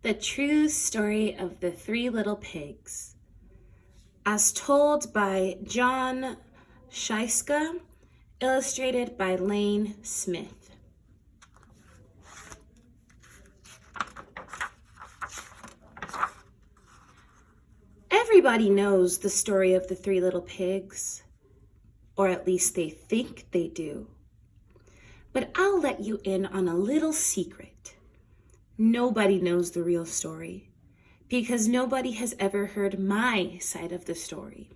The true story of the three little pigs, as told by Jon Scieszka, illustrated by Lane Smith. Everybody knows the story of the three little pigs, or at least they think they do. But I'll let you in on a little secret. Nobody knows the real story because nobody has ever heard my side of the story.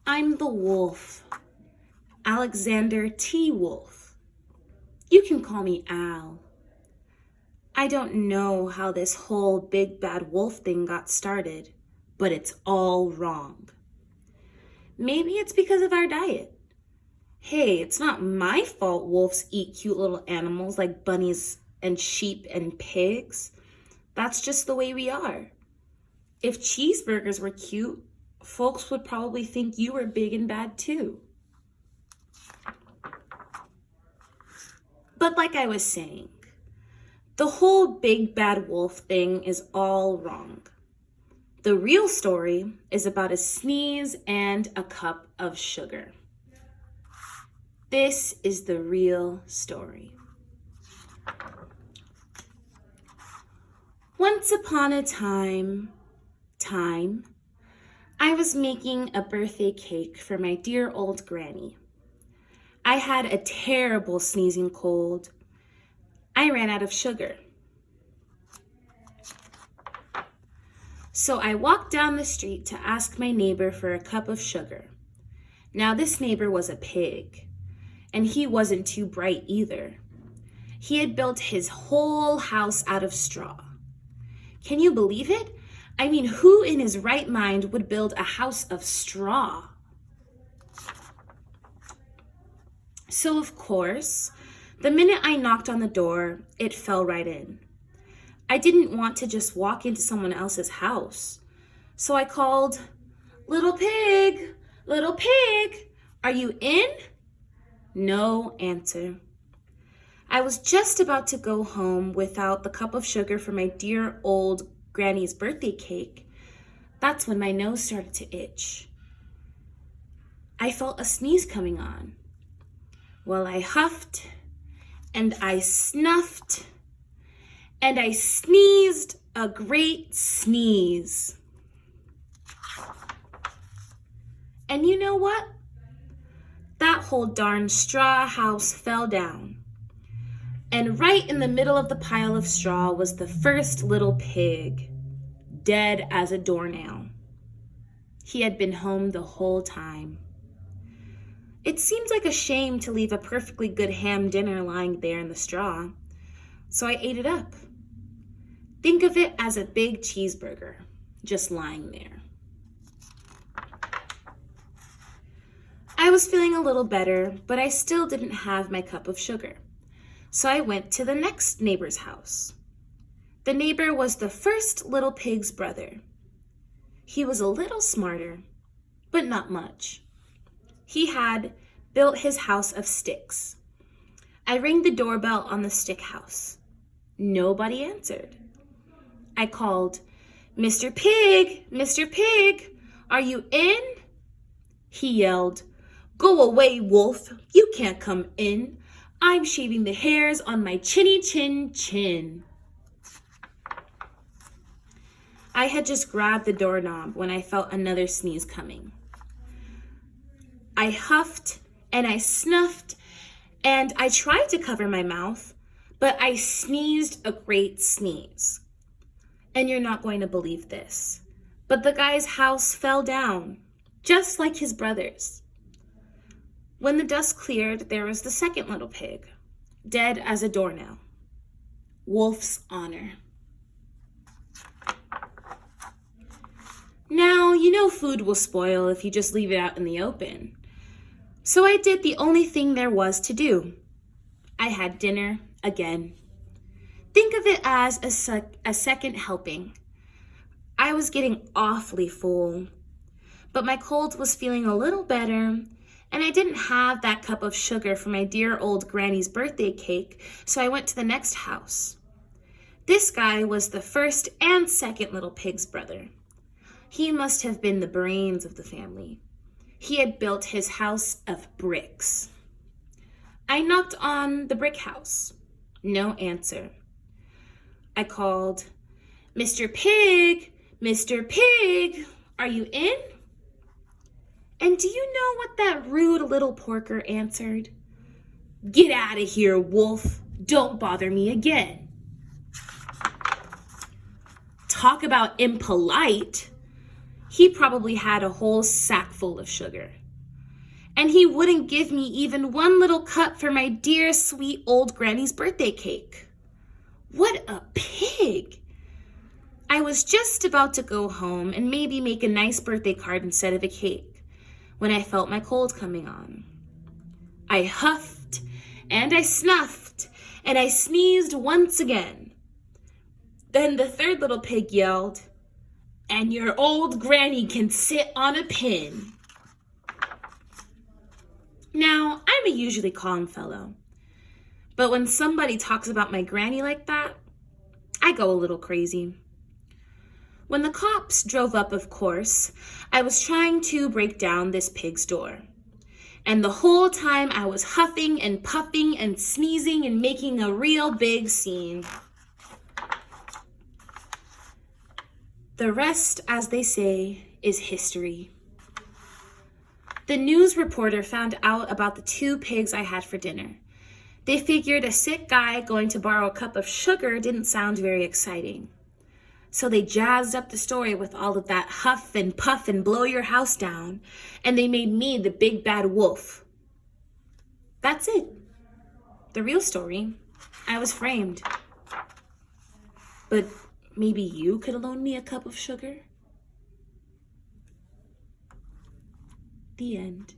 I'm the wolf, Alexander T. Wolf. You can call me Al. I don't know how this whole big bad wolf thing got started, but it's all wrong. Maybe it's because of our diet. Hey, it's not my fault wolves eat cute little animals like bunnies and sheep and pigs. That's just the way we are. If cheeseburgers were cute, folks would probably think you were big and bad too. But like I was saying, the whole big bad wolf thing is all wrong. The real story is about a sneeze and a cup of sugar. This is the real story. Once upon a time, I was making a birthday cake for my dear old granny. I had a terrible sneezing cold. I ran out of sugar. So I walked down the street to ask my neighbor for a cup of sugar. Now this neighbor was a pig. And he wasn't too bright either. He had built his whole house out of straw. Can you believe it? I mean, who in his right mind would build a house of straw? So of course, the minute I knocked on the door, it fell right in. I didn't want to just walk into someone else's house. So I called, little pig, are you in? No answer. I was just about to go home without the cup of sugar for my dear old granny's birthday cake. That's when my nose started to itch. I felt a sneeze coming on. Well, I huffed and I snuffed and I sneezed a great sneeze. And you know what? That whole darn straw house fell down. And right in the middle of the pile of straw was the first little pig, dead as a doornail. He had been home the whole time. It seemed like a shame to leave a perfectly good ham dinner lying there in the straw, so I ate it up. Think of it as a big cheeseburger, just lying there. I was feeling a little better, but I still didn't have my cup of sugar. So I went to the next neighbor's house. The neighbor was the first little pig's brother. He was a little smarter, but not much. He had built his house of sticks. I rang the doorbell on the stick house. Nobody answered. I called, Mr. Pig, are you in? He yelled, Go away, wolf. You can't come in. I'm shaving the hairs on my chinny chin. I had just grabbed the doorknob when I felt another sneeze coming. I huffed and I snuffed and I tried to cover my mouth, but I sneezed a great sneeze. And you're not going to believe this, but the guy's house fell down, just like his brother's. When the dust cleared, there was the second little pig, dead as a doornail. Wolf's honor. Now, you know food will spoil if you just leave it out in the open. So I did the only thing there was to do. I had dinner again. Think of it as a second helping. I was getting awfully full, but my cold was feeling a little better, And I didn't have that cup of sugar for my dear old granny's birthday cake, so I went to the next house. This guy was the first and second little pig's brother. He must have been the brains of the family. He had built his house of bricks. I knocked on the brick house. No answer. I called, "Mr. Pig, Mr. Pig, are you in?" And do you know what that rude little porker answered? "Get out of here, wolf. Don't bother me again." Talk about impolite. He probably had a whole sack full of sugar. And he wouldn't give me even one little cup for my dear sweet old granny's birthday cake. What a pig! I was just about to go home and maybe make a nice birthday card instead of a cake when I felt my cold coming on. I huffed and I snuffed and I sneezed once again. Then the third little pig yelled, "And your old granny can sit on a pin." Now, I'm a usually calm fellow, but when somebody talks about my granny like that, I go a little crazy. When the cops drove up, of course, I was trying to break down this pig's door. And the whole time I was huffing and puffing and sneezing and making a real big scene. The rest, as they say, is history. The news reporter found out about the 2 pigs I had for dinner. They figured a sick guy going to borrow a cup of sugar didn't sound very exciting. So they jazzed up the story with all of that huff and puff and blow your house down, and they made me the big bad wolf. That's it. The real story. I was framed. But maybe you could loan me a cup of sugar? The end.